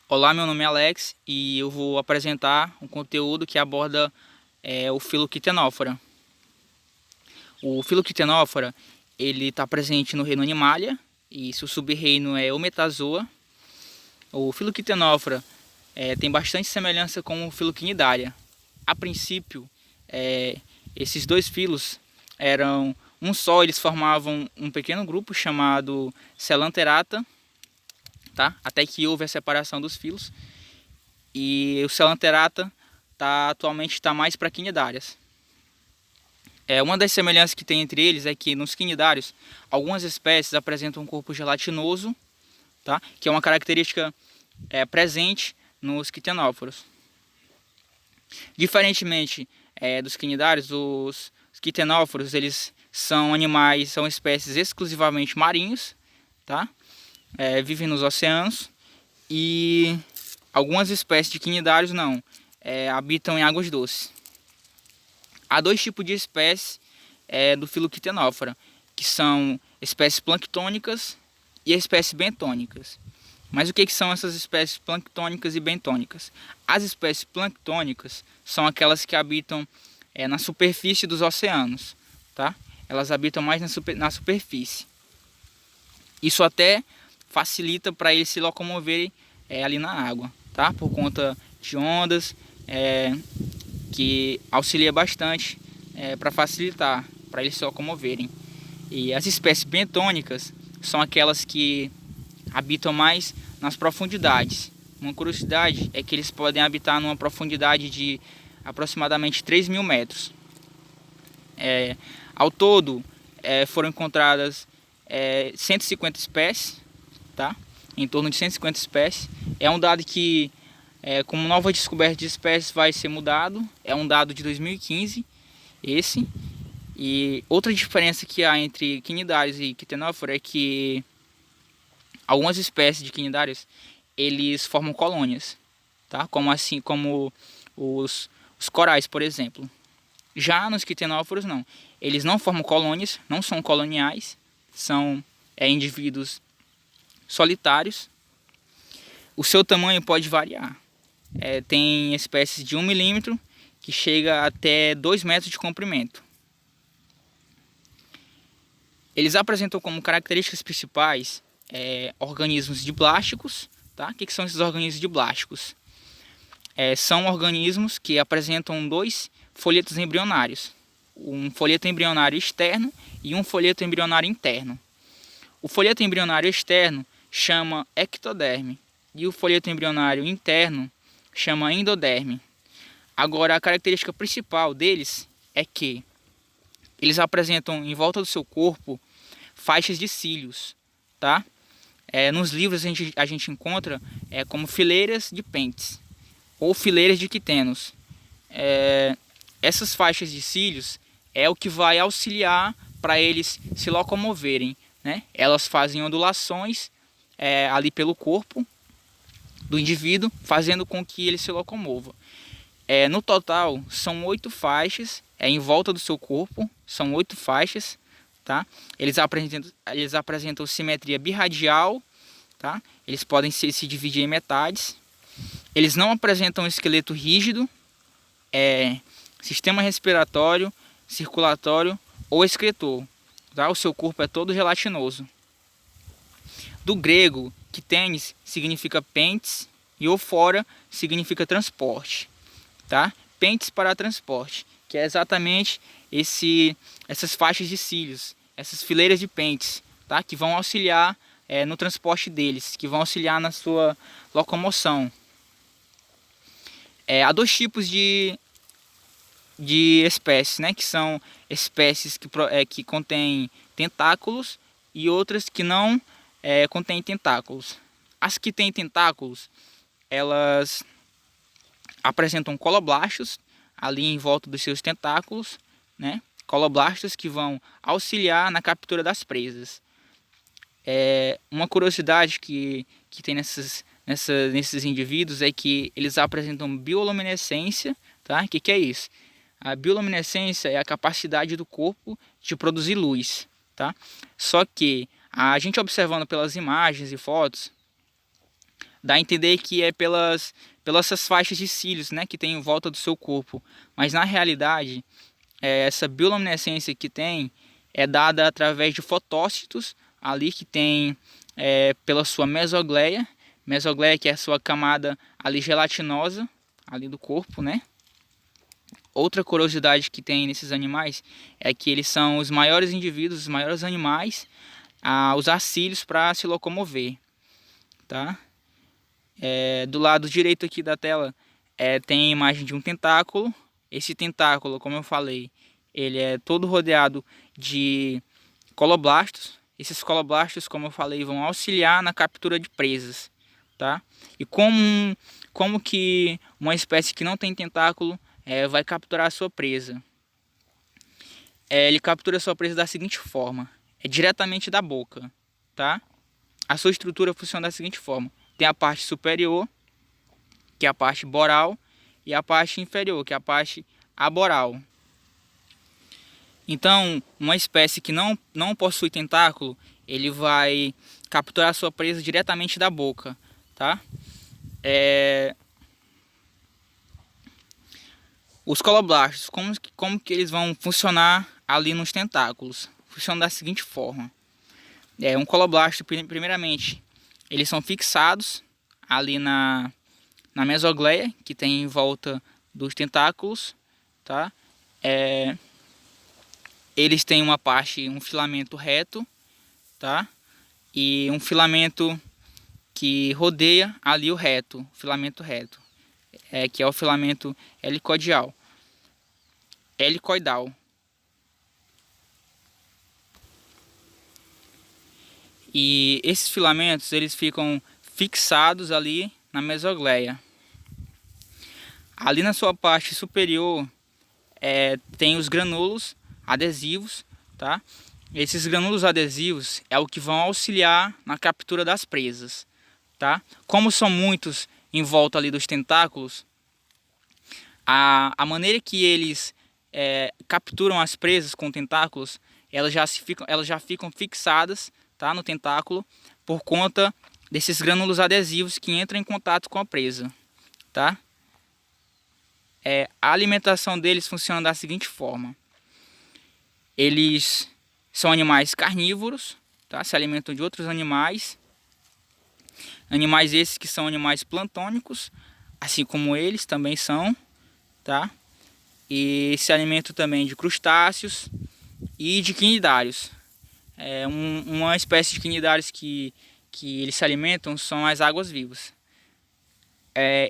Olá, meu nome é Alex e eu vou apresentar um conteúdo que aborda o Philoquitenófora. O Philoquitenófora ele está presente no reino Animalia e seu sub-reino é o Metazoa. O Philoquitenófora tem bastante semelhança com o Philoquinidaria. A princípio, esses dois filos eram um só, eles formavam um pequeno grupo chamado Celanterata, tá? Até que houve a separação dos filos. E o Celanterata atualmente está mais para quinidárias. Uma das semelhanças que tem entre eles é que nos quinidários algumas espécies apresentam um corpo gelatinoso, tá? Que é uma característica presente nos quitenóforos. Diferentemente dos quinidários, os quitenóforos eles são animais, são espécies exclusivamente marinhos, tá? Vivem nos oceanos e algumas espécies de quinidários não, habitam em águas doces. Há dois tipos de espécies do Philoquitenófora, que são espécies planctônicas e espécies bentônicas. Mas o que são essas espécies planctônicas e bentônicas? As espécies planctônicas são aquelas que habitam na superfície dos oceanos, tá? Elas habitam mais na superfície. Isso até facilita para eles se locomoverem ali na água, tá? Por conta de ondas, que auxilia bastante para facilitar, para eles se locomoverem. E as espécies bentônicas são aquelas que habitam mais nas profundidades. Uma curiosidade é que eles podem habitar numa profundidade de aproximadamente 3.000 metros. Ao todo, foram encontradas 150 espécies, tá? Em torno de 150 espécies. É um dado que, como nova descoberta de espécies, vai ser mudado. É um dado de 2015, esse. E outra diferença que há entre quinidários e quitenófora é que algumas espécies de quinidários eles formam colônias, tá? Como os corais, por exemplo. Já nos quitenóforos não. Eles não formam colônias, não são coloniais, são indivíduos solitários. O seu tamanho pode variar. Tem espécies de 1 milímetro que chega até 2 metros de comprimento. Eles apresentam como características principais organismos diblásticos. Tá? O que são esses organismos diblásticos? São organismos que apresentam dois folhetos embrionários. Um folheto embrionário externo e um folheto embrionário interno. O folheto embrionário externo chama ectoderme e o folheto embrionário interno chama endoderme. Agora, a característica principal deles é que eles apresentam em volta do seu corpo faixas de cílios, tá? Nos livros a gente encontra como fileiras de pentes ou fileiras de quitenos. Essas faixas de cílios é o que vai auxiliar para eles se locomoverem, né? Elas fazem ondulações ali pelo corpo do indivíduo, fazendo com que ele se locomova. No total, são 8 faixas em volta do seu corpo, são 8 faixas, tá? Eles apresentam simetria birradial, tá? Eles podem se dividir em metades. Eles não apresentam esqueleto rígido, sistema respiratório, circulatório ou excretor, tá? O seu corpo é todo gelatinoso. Do grego, quitenes significa pentes e ofora significa transporte, tá? Pentes para transporte, que é exatamente essas faixas de cílios, essas fileiras de pentes, tá? Que vão auxiliar no transporte deles, que vão auxiliar na sua locomoção. Há dois tipos de espécies, né? Que são espécies que contêm tentáculos e outras que não contêm tentáculos. As que têm tentáculos, elas apresentam coloblastos ali em volta dos seus tentáculos, né? Coloblastos que vão auxiliar na captura das presas. Uma curiosidade que tem nesses indivíduos é que eles apresentam bioluminescência, tá? O que é isso? A bioluminescência é a capacidade do corpo de produzir luz, tá? Só que a gente observando pelas imagens e fotos, dá a entender que é pelas essas faixas de cílios, né, que tem em volta do seu corpo. Mas na realidade, essa bioluminescência que tem é dada através de fotócitos ali que tem pela sua mesogleia. Mesogleia, que é a sua camada ali gelatinosa ali do corpo, né? Outra curiosidade que tem nesses animais é que eles são os maiores indivíduos, os maiores animais a usar cílios para se locomover, tá? Do lado direito aqui da tela tem a imagem de um tentáculo. Esse tentáculo, como eu falei, ele é todo rodeado de coloblastos. Esses coloblastos, como eu falei, vão auxiliar na captura de presas, tá? E como que uma espécie que não tem tentáculo vai capturar a sua presa? Ele captura a sua presa da seguinte forma: diretamente da boca, tá? A sua estrutura funciona da seguinte forma: tem a parte superior, que é a parte boral, e a parte inferior, que é a parte aboral. Então, uma espécie que não possui tentáculo, ele vai capturar a sua presa diretamente da boca, tá? Os coloblastos, como que eles vão funcionar ali nos tentáculos? Funciona da seguinte forma: um coloblasto, primeiramente, eles são fixados ali na mesogleia, que tem em volta dos tentáculos, tá? Eles têm uma parte, um filamento reto, tá? E um filamento que rodeia ali o reto, filamento reto, que é o filamento helicoidal. E esses filamentos, eles ficam fixados ali na mesogleia. Ali na sua parte superior tem os grânulos adesivos, tá? Esses grânulos adesivos é o que vão auxiliar na captura das presas, tá? Como são muitos em volta ali dos tentáculos, a maneira que eles capturam as presas com tentáculos, elas já ficam fixadas, tá, no tentáculo, por conta desses grânulos adesivos que entram em contato com a presa, tá? A alimentação deles funciona da seguinte forma: eles são animais carnívoros, tá? Se alimentam de outros animais. Animais esses que são animais plantônicos, assim como eles também são, tá? E se alimentam também de crustáceos e de quinidários. Uma espécie de quinidários que eles se alimentam são as águas-vivas.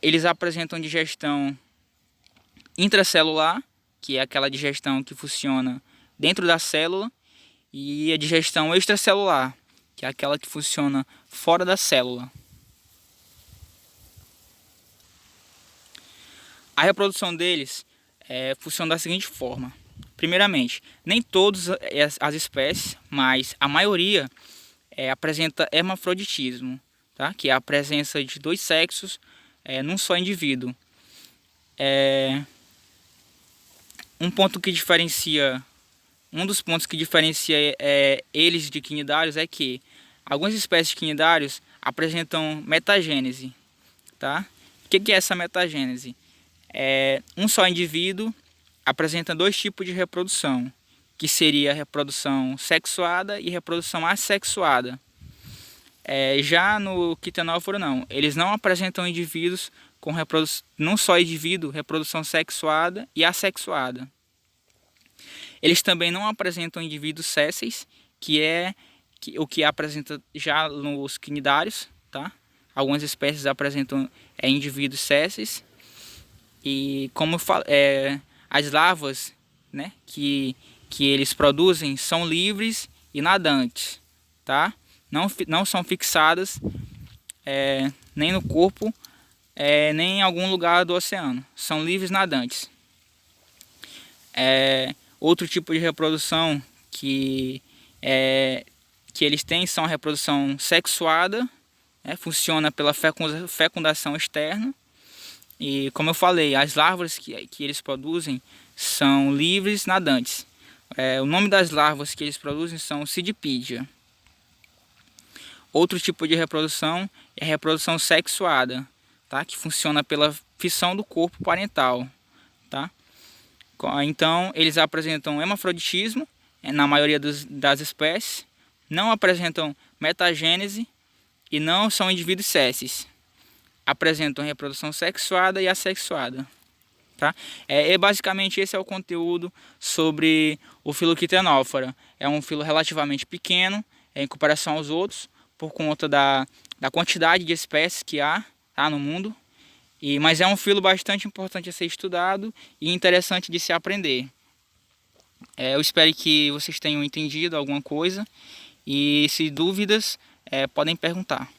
Eles apresentam digestão intracelular, que é aquela digestão que funciona dentro da célula, e a digestão extracelular, que é aquela que funciona fora da célula. A reprodução deles funciona da seguinte forma: primeiramente, nem todas as espécies, mas a maioria apresenta hermafroditismo, tá? Que é a presença de dois sexos num só indivíduo. Um dos pontos que diferencia eles de quinidários é que algumas espécies de quinidários apresentam metagênese, tá? O que é essa metagênese? Um só indivíduo apresenta dois tipos de reprodução, que seria a reprodução sexuada e reprodução assexuada. Já no quitenóforo não, eles não apresentam indivíduos com não só indivíduo, reprodução sexuada e assexuada. Eles também não apresentam indivíduos sésseis, o que apresenta já nos quinidários, tá? Algumas espécies apresentam indivíduos sésseis. E como eu falo, as larvas, né, que eles produzem são livres e nadantes, tá? Não são fixadas nem no corpo, nem em algum lugar do oceano. São livres nadantes. Outro tipo de reprodução que eles têm são a reprodução sexuada, funciona pela fecundação externa. E como eu falei, as larvas que eles produzem são livres nadantes. O nome das larvas que eles produzem são Cidipídia. Outro tipo de reprodução é a reprodução sexuada, tá? Que funciona pela fissão do corpo parental, tá? Então, eles apresentam hermafroditismo na maioria das espécies, não apresentam metagênese e não são indivíduos sesses. Apresentam reprodução sexuada e assexuada. Tá? Basicamente esse é o conteúdo sobre o filo Quitenófora. É um filo relativamente pequeno em comparação aos outros, por conta da quantidade de espécies que há, tá, no mundo. Mas é um filo bastante importante a ser estudado e interessante de se aprender. Eu espero que vocês tenham entendido alguma coisa e, se dúvidas, podem perguntar.